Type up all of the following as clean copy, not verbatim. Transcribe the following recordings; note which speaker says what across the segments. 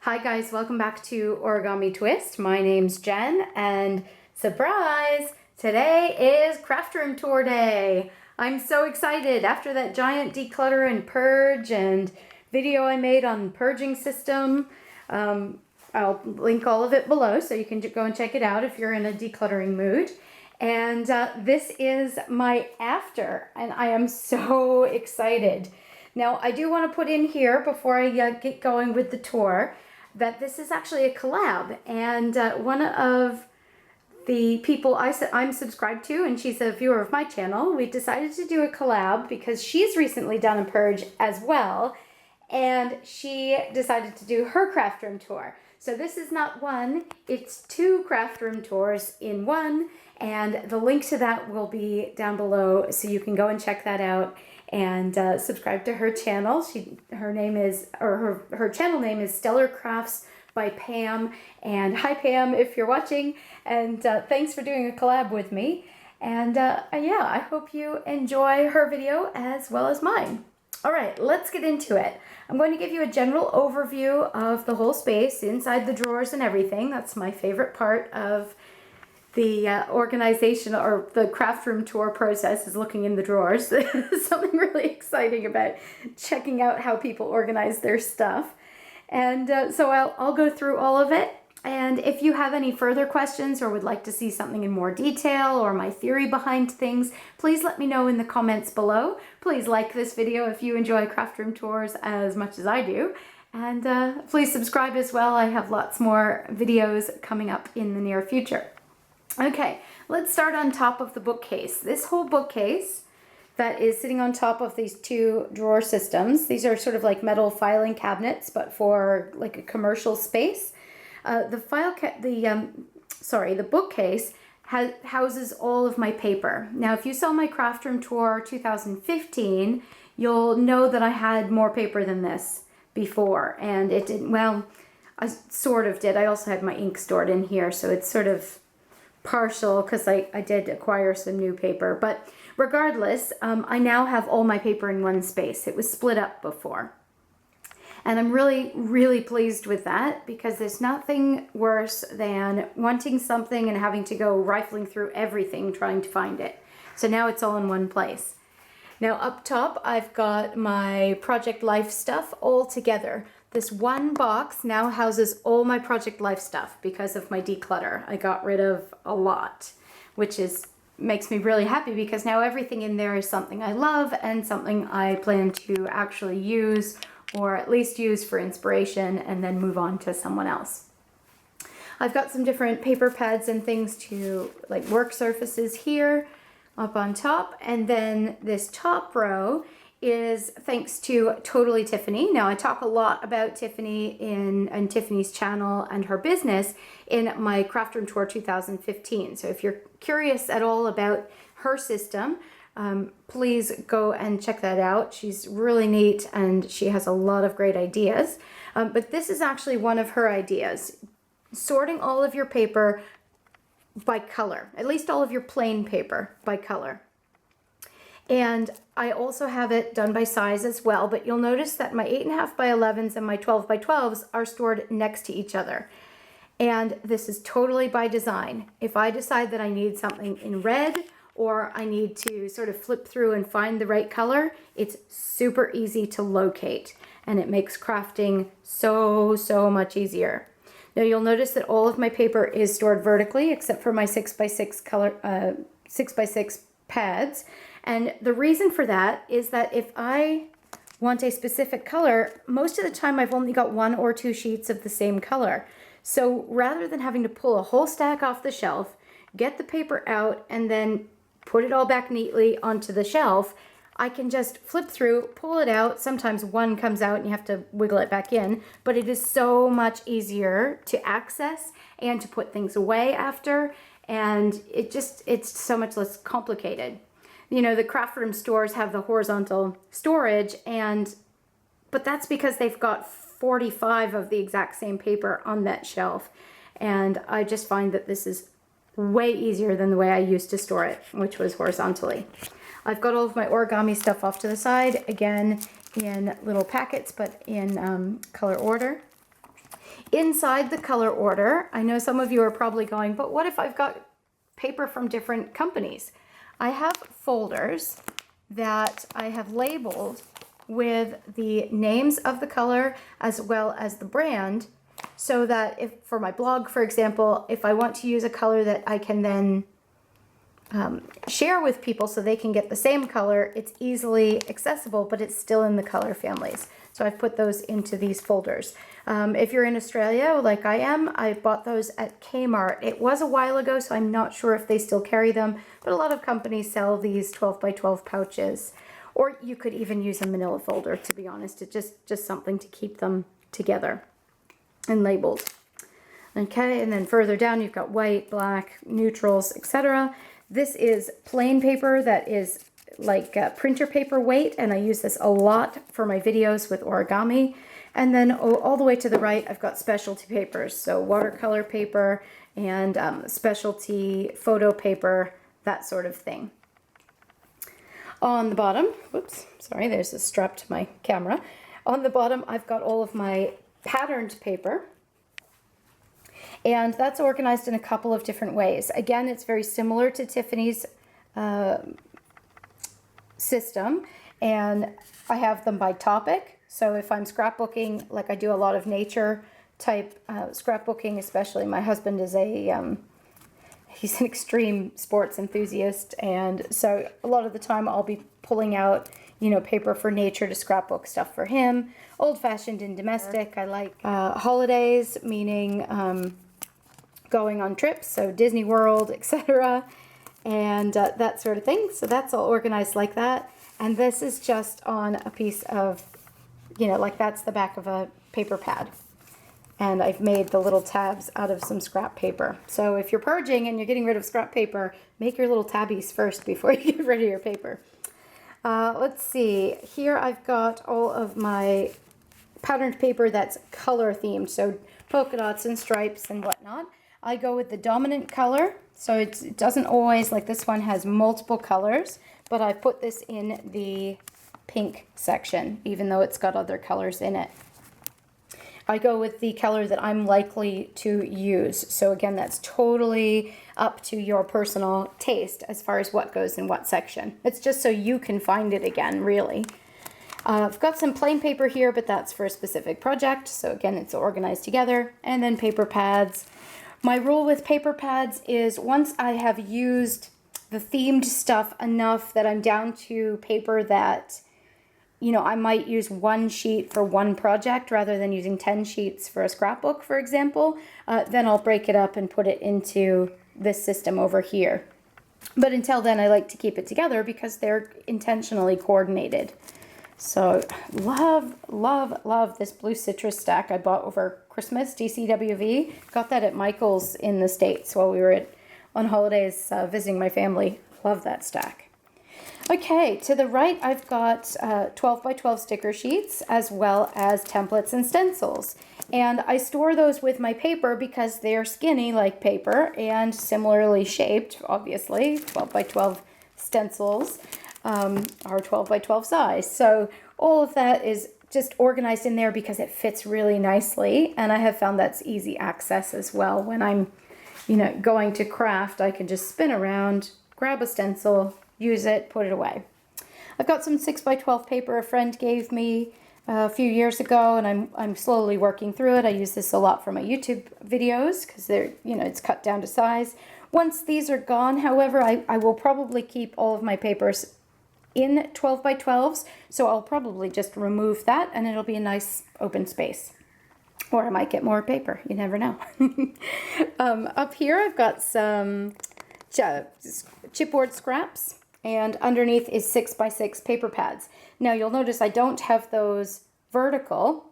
Speaker 1: Hi guys, welcome back to Origami Twist. My name's Jen and surprise, today is craft room tour day. I'm so excited after that giant declutter and purge and video I made on purging system. I'll link all of it below so you can go and check it out if you're in a decluttering mood. And this is my after and I am so excited. Now I do want to put in here before I get going with the tour that this is actually a collab, and one of the people I'm subscribed to, and she's a viewer of my channel, we decided to do a collab because she's recently done a purge as well, and she decided to do her craft room tour. So this is not one, it's two craft room tours in one, and the link to that will be down below so you can go and check that out and subscribe to her channel. Her channel name is Stellar Crafts by Pam. And hi Pam, if you're watching, and thanks for doing a collab with me. And yeah, I hope you enjoy her video as well as mine. All right, let's get into it. I'm going to give you a general overview of the whole space, inside the drawers and everything. That's my favorite part of the organization or the craft room tour process, is looking in the drawers. There's something really exciting about checking out how people organize their stuff. And so I'll go through all of it. And if you have any further questions or would like to see something in more detail or my theory behind things, please let me know in the comments below. Please like this video if you enjoy craft room tours as much as I do. And please subscribe as well. I have lots more videos coming up in the near future. Okay, let's start on top of the bookcase. This whole bookcase that is sitting on top of these two drawer systems, these are sort of like metal filing cabinets, but for like a commercial space. The bookcase houses all of my paper. Now, if you saw my craft room tour 2015, you'll know that I had more paper than this before, and it didn't, well, I sort of did. I also had my ink stored in here, so it's sort of partial because I did acquire some new paper. But regardless, I now have all my paper in one space. It was split up before. And I'm really, really pleased with that because there's nothing worse than wanting something and having to go rifling through everything trying to find it. So now it's all in one place. Now up top, I've got my Project Life stuff all together. This one box now houses all my Project Life stuff because of my declutter. I got rid of a lot, which makes me really happy because now everything in there is something I love and something I plan to actually use, or at least use for inspiration and then move on to someone else. I've got some different paper pads and things to, like, work surfaces here up on top, and then this top row is thanks to Totally Tiffany. Now, I talk a lot about Tiffany and Tiffany's channel and her business in my Craft Room Tour 2015. So if you're curious at all about her system, please go and check that out. She's really neat and she has a lot of great ideas. But this is actually one of her ideas. Sorting all of your paper by color, at least all of your plain paper by color. And I also have it done by size as well, but you'll notice that my 8.5 by 11s and my 12 by 12s are stored next to each other. And this is totally by design. If I decide that I need something in red, or I need to sort of flip through and find the right color, it's super easy to locate, and it makes crafting so much easier. Now you'll notice that all of my paper is stored vertically except for my 6x6 color 6x6 pads. And the reason for that is that if I want a specific color, most of the time I've only got 1 or 2 sheets of the same color. So rather than having to pull a whole stack off the shelf, get the paper out, and then put it all back neatly onto the shelf, I can just flip through, pull it out. Sometimes one comes out and you have to wiggle it back in, but it is so much easier to access and to put things away after, and it's so much less complicated. You know, the craft room stores have the horizontal storage, but that's because they've got 45 of the exact same paper on that shelf, and I just find that this is way easier than the way I used to store it, which was horizontally. I've got all of my origami stuff off to the side, again in little packets, but in color order. Inside the color order, I know some of you are probably going, but what if I've got paper from different companies? I have folders that I have labeled with the names of the color as well as the brand, so that if for my blog, for example, if I want to use a color that I can then share with people so they can get the same color, it's easily accessible, but it's still in the color families. So I've put those into these folders. If you're in Australia, like I am, I bought those at Kmart. It was a while ago, so I'm not sure if they still carry them, but a lot of companies sell these 12 by 12 pouches. Or you could even use a manila folder, to be honest. It's just something to keep them together and labeled. Okay, and then further down you've got white, black, neutrals, etc. This is plain paper that is like printer paper weight, and I use this a lot for my videos with origami. And then all the way to the right, I've got specialty papers, so watercolor paper and specialty photo paper, that sort of thing. On the bottom, whoops, sorry, there's a strap to my camera. On the bottom, I've got all of my patterned paper. And that's organized in a couple of different ways. Again, it's very similar to Tiffany's system, and I have them by topic. So if I'm scrapbooking, like I do a lot of nature type scrapbooking, especially my husband is he's an extreme sports enthusiast, and so a lot of the time I'll be pulling out, you know, paper for nature to scrapbook stuff for him. Old-fashioned and domestic. I like holidays, meaning going on trips, so Disney World, etc., and that sort of thing. So that's all organized like that. And this is just on a piece of, you know, like that's the back of a paper pad. And I've made the little tabs out of some scrap paper. So if you're purging and you're getting rid of scrap paper, make your little tabbies first before you get rid of your paper. Let's see, here I've got all of my patterned paper that's color themed, so polka dots and stripes and whatnot. I go with the dominant color, so it doesn't always, like this one has multiple colors, but I put this in the pink section, even though it's got other colors in it. I go with the color that I'm likely to use. So again, that's totally up to your personal taste as far as what goes in what section. It's just so you can find it again, really. I've got some plain paper here, but that's for a specific project. So again, it's organized together. And then paper pads. My rule with paper pads is once I have used the themed stuff enough that I'm down to paper that, you know, I might use one sheet for one project rather than using 10 sheets for a scrapbook, for example, then I'll break it up and put it into this system over here. But until then, I like to keep it together because they're intentionally coordinated. So love, love, love this blue citrus stack I bought over Christmas, DCWV. Got that at Michael's in the States while we were on holidays visiting my family. Love that stack. Okay, to the right I've got 12 by 12 sticker sheets as well as templates and stencils. And I store those with my paper because they're skinny like paper and similarly shaped, obviously. 12 by 12 stencils are 12 by 12 size. So all of that is just organized in there because it fits really nicely. And I have found that's easy access as well. When I'm, you know, going to craft, I can just spin around, grab a stencil, use it, put it away. I've got some 6 by 12 paper a friend gave me a few years ago, and I'm slowly working through it. I use this a lot for my YouTube videos because they're, you know, it's cut down to size. Once these are gone, however, I will probably keep all of my papers in 12 by 12s, so I'll probably just remove that and it'll be a nice open space. Or I might get more paper, you never know. Up here I've got some chipboard scraps, and underneath is 6 by 6 paper pads. Now you'll notice I don't have those vertical,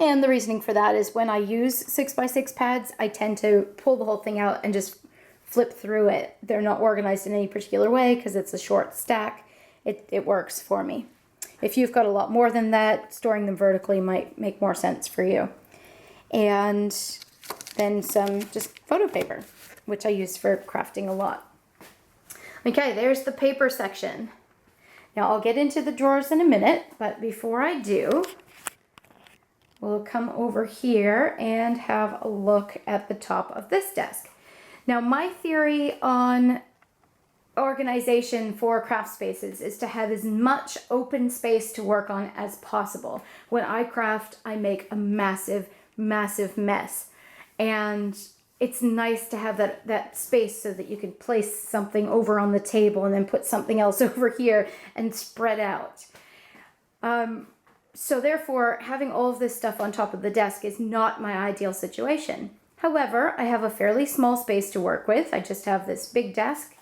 Speaker 1: and the reasoning for that is when I use 6 by 6 pads, I tend to pull the whole thing out and just flip through it. They're not organized in any particular way because it's a short stack. It works for me. If you've got a lot more than that, storing them vertically might make more sense for you. And then some just photo paper, which I use for crafting a lot. Okay, there's the paper section. Now I'll get into the drawers in a minute, but before I do, we'll come over here and have a look at the top of this desk. Now, my theory on organization for craft spaces is to have as much open space to work on as possible. When I craft, I make a massive, massive mess. And it's nice to have that space so that you can place something over on the table and then put something else over here and spread out. So therefore, having all of this stuff on top of the desk is not my ideal situation. However, I have a fairly small space to work with. I just have this big desk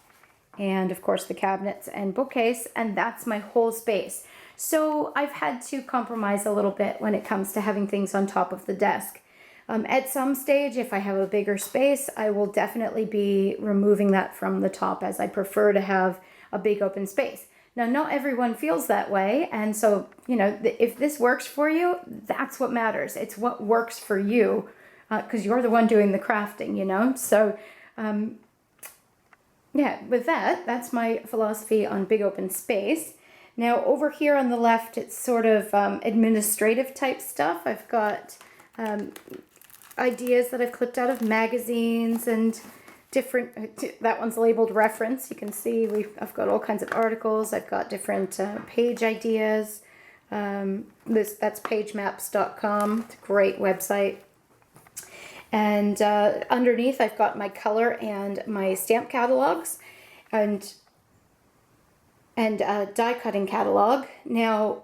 Speaker 1: and of course the cabinets and bookcase, and that's my whole space. So I've had to compromise a little bit when it comes to having things on top of the desk. At some stage, if I have a bigger space, I will definitely be removing that from the top, as I prefer to have a big open space. Now, not everyone feels that way, and so, you know, if this works for you, that's what matters. It's what works for you, because you're the one doing the crafting, you know? So, yeah, with that, that's my philosophy on big open space. Now, over here on the left, it's sort of administrative type stuff. I've got ideas that I've clipped out of magazines and different, that one's labeled reference. You can see I've got all kinds of articles. I've got different page ideas. That's pagemaps.com. It's a great website. And underneath I've got my color and my stamp catalogs and die cutting catalog. Now,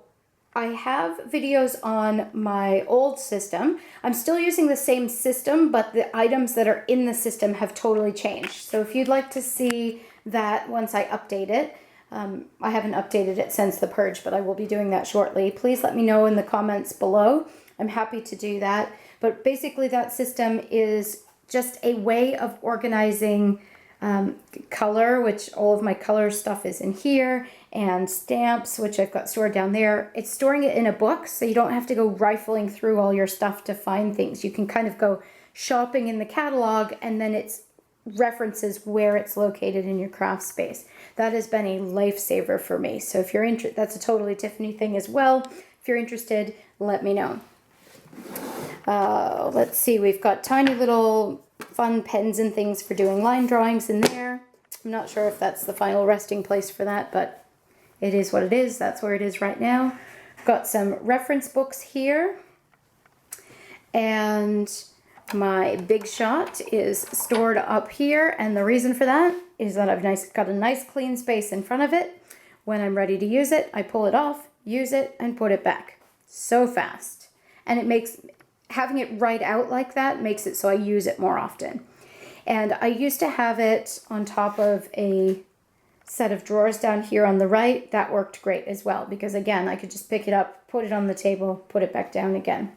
Speaker 1: I have videos on my old system. I'm still using the same system, but the items that are in the system have totally changed. So if you'd like to see that once I update it, I haven't updated it since the purge, but I will be doing that shortly. Please let me know in the comments below. I'm happy to do that. But basically that system is just a way of organizing color, which all of my color stuff is in here, and stamps, which I've got stored down there. It's storing it in a book, so you don't have to go rifling through all your stuff to find things. You can kind of go shopping in the catalog, and then it references where it's located in your craft space. That has been a lifesaver for me. So if you're interested, that's a totally Tiffany thing as well. If you're interested, let me know. Let's see, we've got tiny little fun pens and things for doing line drawings in there. I'm not sure if that's the final resting place for that, but it is what it is. That's where it is right now. I've got some reference books here. And my Big Shot is stored up here. And the reason for that is that I've got a nice clean space in front of it. When I'm ready to use it, I pull it off, use it, and put it back. So fast. And it makes, having it right out like that makes it so I use it more often. And I used to have it on top of a set of drawers down here on the right. That worked great as well, because again, I could just pick it up, put it on the table, put it back down again.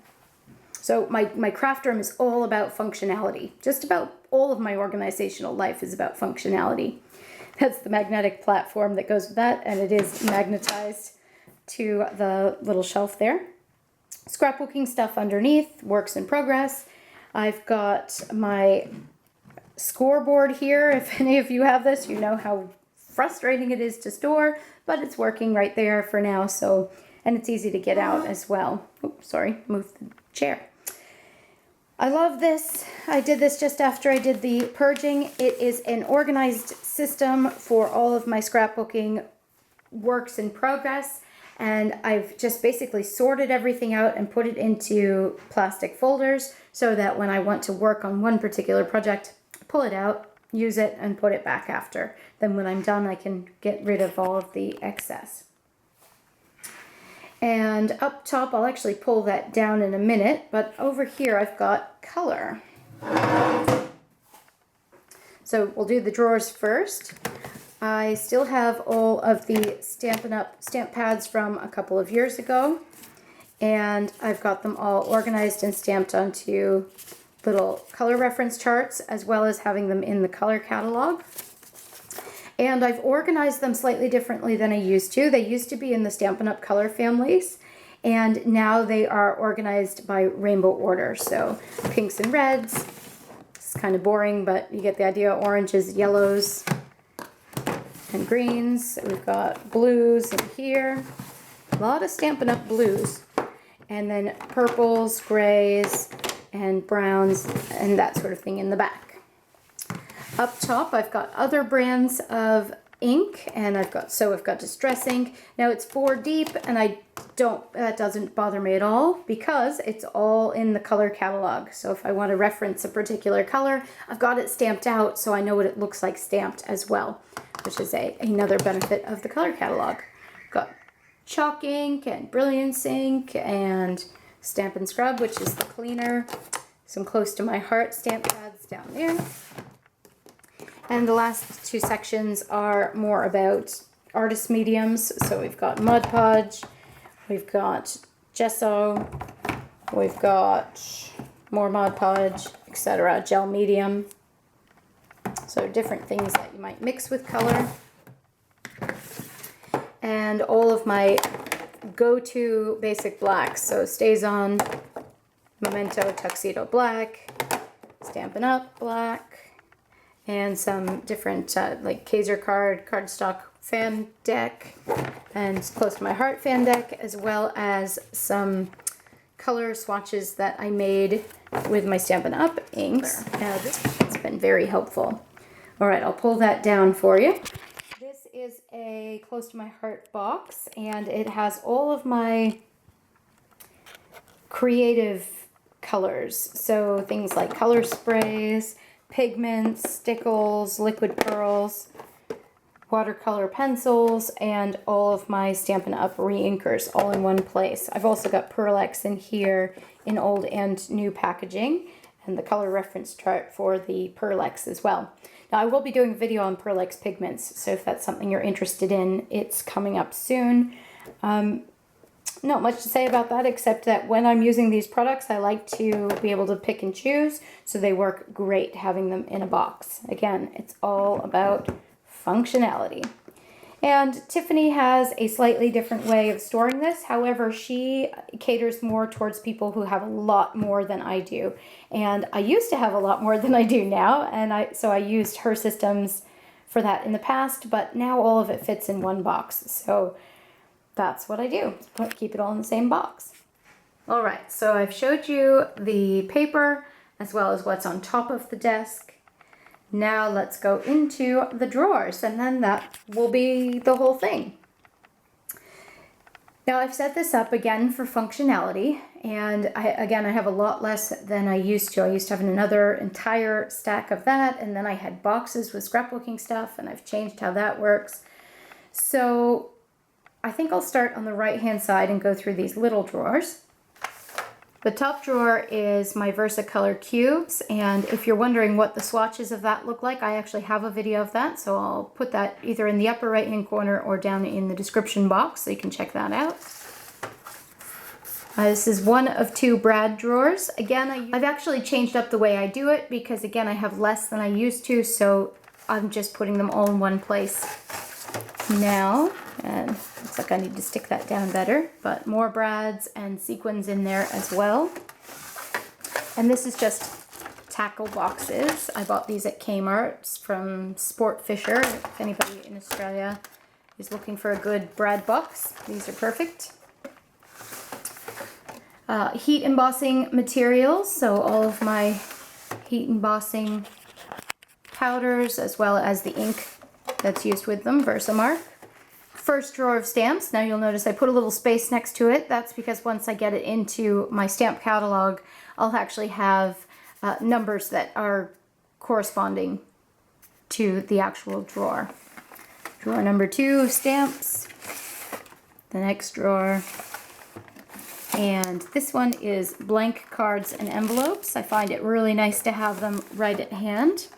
Speaker 1: So my craft room is all about functionality. Just about all of my organizational life is about functionality. That's the magnetic platform that goes with that, and it is magnetized to the little shelf there. Scrapbooking stuff underneath, works in progress. I've got my scoreboard here. If any of you have this, you know how frustrating it is to store, but it's working right there for now. So, and it's easy to get out as well. Oops, sorry, move the chair. I love this. I did this just after I did the purging. It is an organized system for all of my scrapbooking works in progress. And I've just basically sorted everything out and put it into plastic folders so that when I want to work on one particular project, pull it out, use it, and put it back after. Then when I'm done, I can get rid of all of the excess. And up top, I'll actually pull that down in a minute, but over here I've got color. So we'll do the drawers first. I still have all of the Stampin' Up! Stamp pads from a couple of years ago, and I've got them all organized and stamped onto little color reference charts, as well as having them in the color catalog. And I've organized them slightly differently than I used to. They used to be in the Stampin' Up! Color families, and now they are organized by rainbow order. So pinks and reds. It's kind of boring, but you get the idea. Oranges, yellows, and greens. We've got blues in here. A lot of Stampin' Up! Blues. and then purples, grays, and browns, and that sort of thing in the back. Up top, I've got other brands of ink, and I've got Distress ink. Now it's 4 deep, and that doesn't bother me at all because it's all in the color catalog. So if I want to reference a particular color, I've got it stamped out so I know what it looks like stamped as well, which is another benefit of the color catalog. Got chalk ink and brilliance ink and Stamp and Scrub, which is the cleaner. Some Close to My Heart stamp pads down there. And the last 2 sections are more about artist mediums. So we've got Mod Podge, we've got gesso, we've got more Mod Podge, etc. Gel medium. So different things that you might mix with color. And all of my go-to basic blacks. So StazOn, Memento Tuxedo Black, Stampin' Up! Black, and some different like Kaiser cardstock fan deck, and Close to My Heart fan deck, as well as some color swatches that I made with my Stampin' Up! Inks. It's been very helpful. All right, I'll pull that down for you. This is a Close to My Heart box, and it has all of my creative colors. So things like color sprays, pigments, stickles, liquid pearls, watercolor pencils, and all of my Stampin' Up! Re-inkers all in one place. I've also got Pearl-Ex in here in old and new packaging, and the color reference chart for the Pearl-Ex as well. Now I will be doing a video on Pearl-Ex pigments, so if that's something you're interested in, it's coming up soon. Not much to say about that, except that when I'm using these products, I like to be able to pick and choose, so they work great having them in a box. Again, it's all about functionality. And Tiffany has a slightly different way of storing this. However, she caters more towards people who have a lot more than I do. And I used to have a lot more than I do now, and so I used her systems for that in the past, but now all of it fits in one box. So that's what I do, keep it all in the same box. All right, so I've showed you the paper as well as what's on top of the desk. Now let's go into the drawers, and then that will be the whole thing. Now I've set this up again for functionality, and I have a lot less than I used to. I used to have another entire stack of that, and then I had boxes with scrapbooking stuff, and I've changed how that works. So I think I'll start on the right-hand side and go through these little drawers. The top drawer is my Versacolor cubes, and if you're wondering what the swatches of that look like, I actually have a video of that, so I'll put that either in the upper right-hand corner or down in the description box, so you can check that out. This is one of 2 brad drawers. Again, I've actually changed up the way I do it because, again, I have less than I used to, so I'm just putting them all in one place now. And looks like I need to stick that down better, but more brads and sequins in there as well. And this is just tackle boxes. I bought these at Kmart from Sport Fisher. If anybody in Australia is looking for a good brad box, these are perfect. Heat embossing materials, so all of my heat embossing powders as well as the ink that's used with them, Versamark. First drawer of stamps. Now you'll notice I put a little space next to it. That's because once I get it into my stamp catalog, I'll actually have numbers that are corresponding to the actual drawer. Drawer number 2 of stamps. The next drawer. And this one is blank cards and envelopes. I find it really nice to have them right at hand.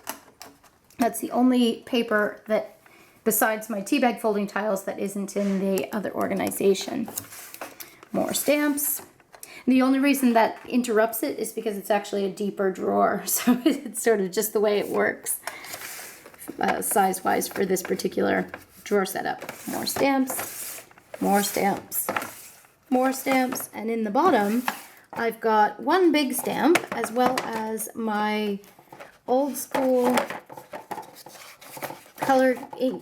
Speaker 1: That's the only paper that, besides my tea bag folding tiles, that isn't in the other organization. More stamps. The only reason that interrupts it is because it's actually a deeper drawer, so it's sort of just the way it works size-wise for this particular drawer setup. More stamps, more stamps, more stamps, and in the bottom I've got one big stamp as well as my old school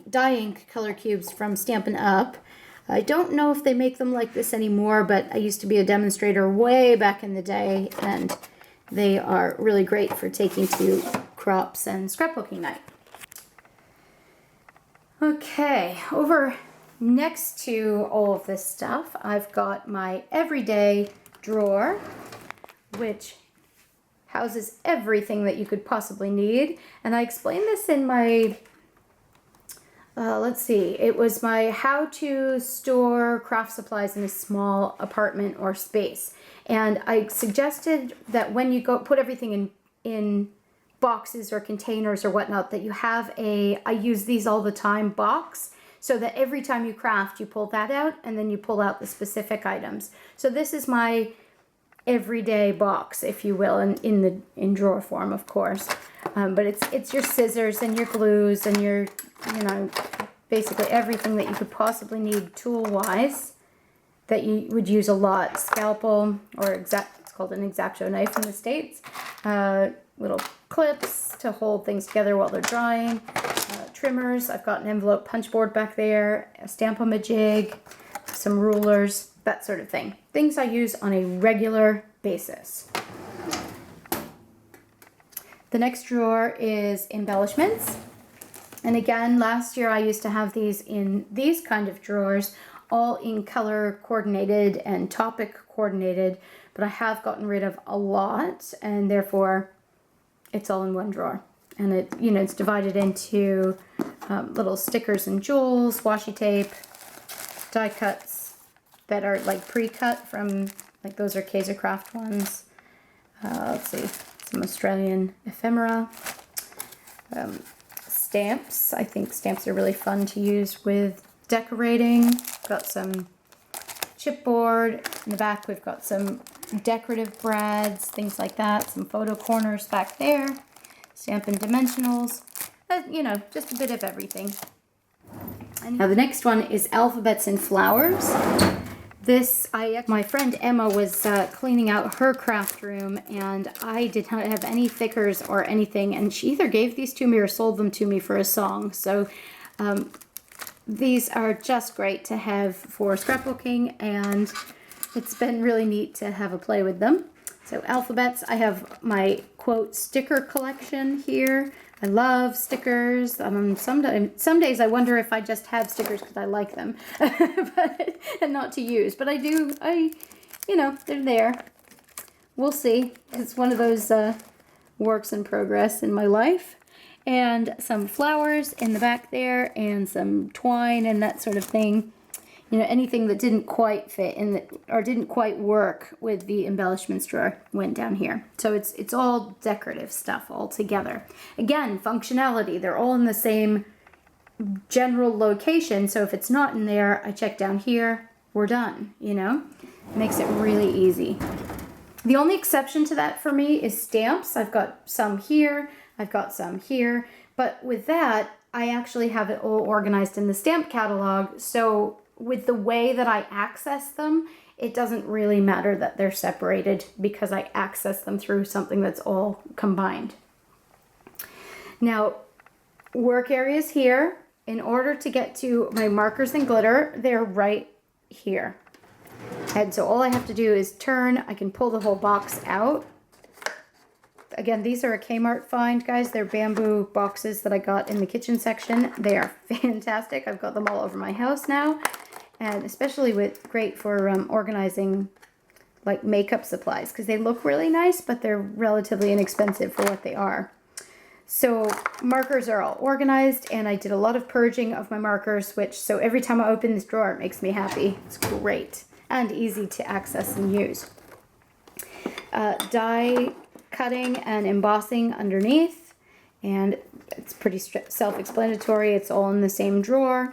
Speaker 1: dye ink color cubes from Stampin' Up. I don't know if they make them like this anymore, but I used to be a demonstrator way back in the day, and they are really great for taking to crops and scrapbooking night. Okay, over next to all of this stuff, I've got my everyday drawer, which houses everything that you could possibly need. And I explained this in my, let's see, it was my how to store craft supplies in a small apartment or space. And I suggested that when you go put everything in boxes or containers or whatnot, that you have I use these all the time, box, so that every time you craft, you pull that out and then you pull out the specific items. So this is my everyday box, if you will, in drawer form, of course. But it's your scissors and your glues and your, basically everything that you could possibly need tool-wise that you would use a lot. Scalpel, or it's called an X-Acto knife in the States. Little clips to hold things together while they're drying. Trimmers. I've got an envelope punch board back there, a Stamp-O-Majig, some rulers, that sort of thing. Things I use on a regular basis. The next drawer is embellishments. And again, last year I used to have these in these kind of drawers, all in color coordinated and topic coordinated, but I have gotten rid of a lot, and therefore it's all in one drawer. And it's divided into little stickers and jewels, washi tape, die cuts that are like pre-cut from, like those are Kaiser Craft ones. Let's see, some Australian ephemera. Stamps. I think stamps are really fun to use with decorating. Got some chipboard. In the back we've got some decorative brads, things like that. Some photo corners back there. Stampin' Dimensionals. Just a bit of everything. And now the next one is alphabets and flowers. My friend Emma was cleaning out her craft room, and I did not have any thickers or anything, and she either gave these to me or sold them to me for a song. So these are just great to have for scrapbooking, and it's been really neat to have a play with them. So alphabets, I have my quote sticker collection here. I love stickers. Some days I wonder if I just have stickers because I like them, and not to use. But I do. They're there. We'll see. It's one of those works in progress in my life. And some flowers in the back there, and some twine and that sort of thing. Anything that didn't quite fit or didn't quite work with the embellishments drawer went down here. So it's all decorative stuff all together. Again, functionality. They're all in the same general location. So if it's not in there, I check down here. We're done. Makes it really easy. The only exception to that for me is stamps. I've got some here. I've got some here. But with that, I actually have it all organized in the stamp catalog. So with the way that I access them, it doesn't really matter that they're separated because I access them through something that's all combined. Now, work areas here. In order to get to my markers and glitter, they're right here. And so all I have to do is turn. I can pull the whole box out. Again, these are a Kmart find, guys. They're bamboo boxes that I got in the kitchen section. They are fantastic. I've got them all over my house now. And especially great for organizing like makeup supplies, because they look really nice, but they're relatively inexpensive for what they are. So markers are all organized, and I did a lot of purging of my markers, so every time I open this drawer, it makes me happy. It's great and easy to access and use. Die cutting and embossing underneath, and it's pretty self-explanatory. It's all in the same drawer.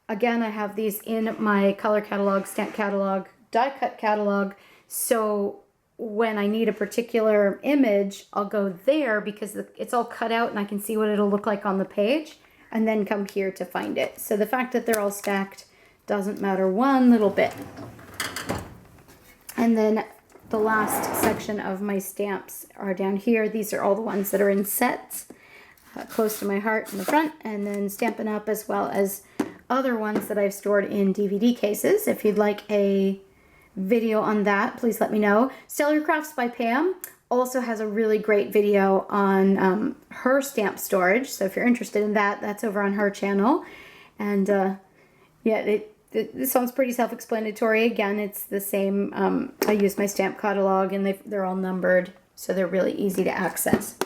Speaker 1: Again, I have these in my color catalog, stamp catalog, die cut catalog, so when I need a particular image, I'll go there because it's all cut out and I can see what it'll look like on the page, and then come here to find it. So the fact that they're all stacked doesn't matter one little bit. And then the last section of my stamps are down here. These are all the ones that are in sets, close to my heart in the front, and then Stampin' Up! As well as other ones that I've stored in DVD cases. If you'd like a video on that, please let me know. Stellar Crafts by Pam also has a really great video on her stamp storage. So if you're interested in that, that's over on her channel. And yeah, this one's pretty self-explanatory. Again, it's the same. I use my stamp catalog, and they're all numbered, so they're really easy to access.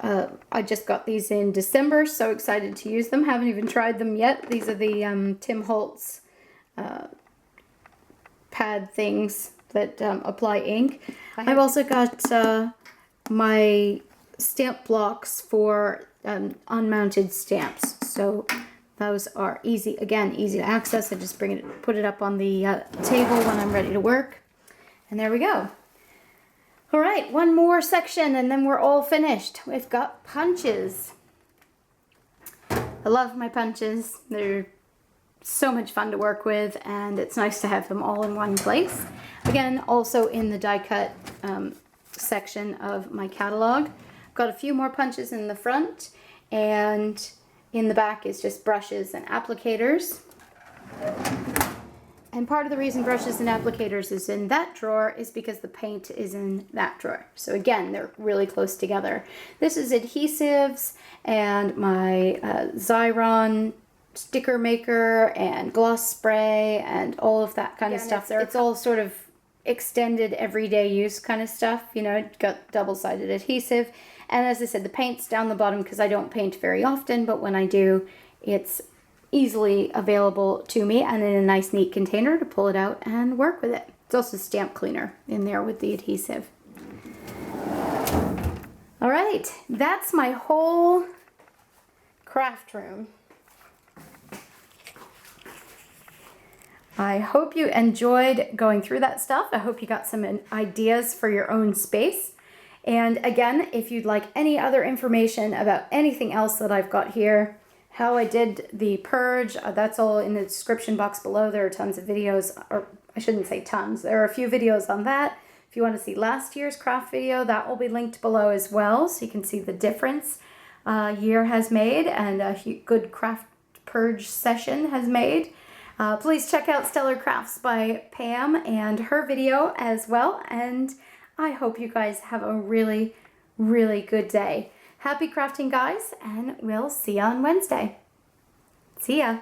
Speaker 1: I just got these in December, so excited to use them. Haven't even tried them yet. These are the Tim Holtz pad things that apply ink. I've also got my stamp blocks for unmounted stamps. So those are easy, again, easy to access. I just put it up on the table when I'm ready to work. And there we go. All right, one more section and then we're all finished. We've got punches. I love my punches. They're so much fun to work with, and it's nice to have them all in one place. Again, also in the die cut section of my catalog. Got a few more punches in the front, and in the back is just brushes and applicators. And part of the reason brushes and applicators is in that drawer is because the paint is in that drawer. So again, they're really close together. This is adhesives and my Xyron sticker maker and gloss spray and all of that kind of stuff. It's all sort of extended everyday use kind of stuff. You know, got double-sided adhesive. And as I said, the paint's down the bottom because I don't paint very often, but when I do, it's easily available to me and in a nice neat container to pull it out and work with it. It's also stamp cleaner in there with the adhesive. All right, that's my whole craft room. I hope you enjoyed going through that stuff. I hope you got some ideas for your own space. And again, if you'd like any other information about anything else that I've got here, how I did the purge, that's all in the description box below. There are tons of videos, or I shouldn't say tons. There are a few videos on that. If you want to see last year's craft video, that will be linked below as well, so you can see the difference a year has made and a good craft purge session has made. Please check out Stellar Crafts by Pam and her video as well, and I hope you guys have a really, really good day. Happy crafting, guys, and we'll see you on Wednesday. See ya.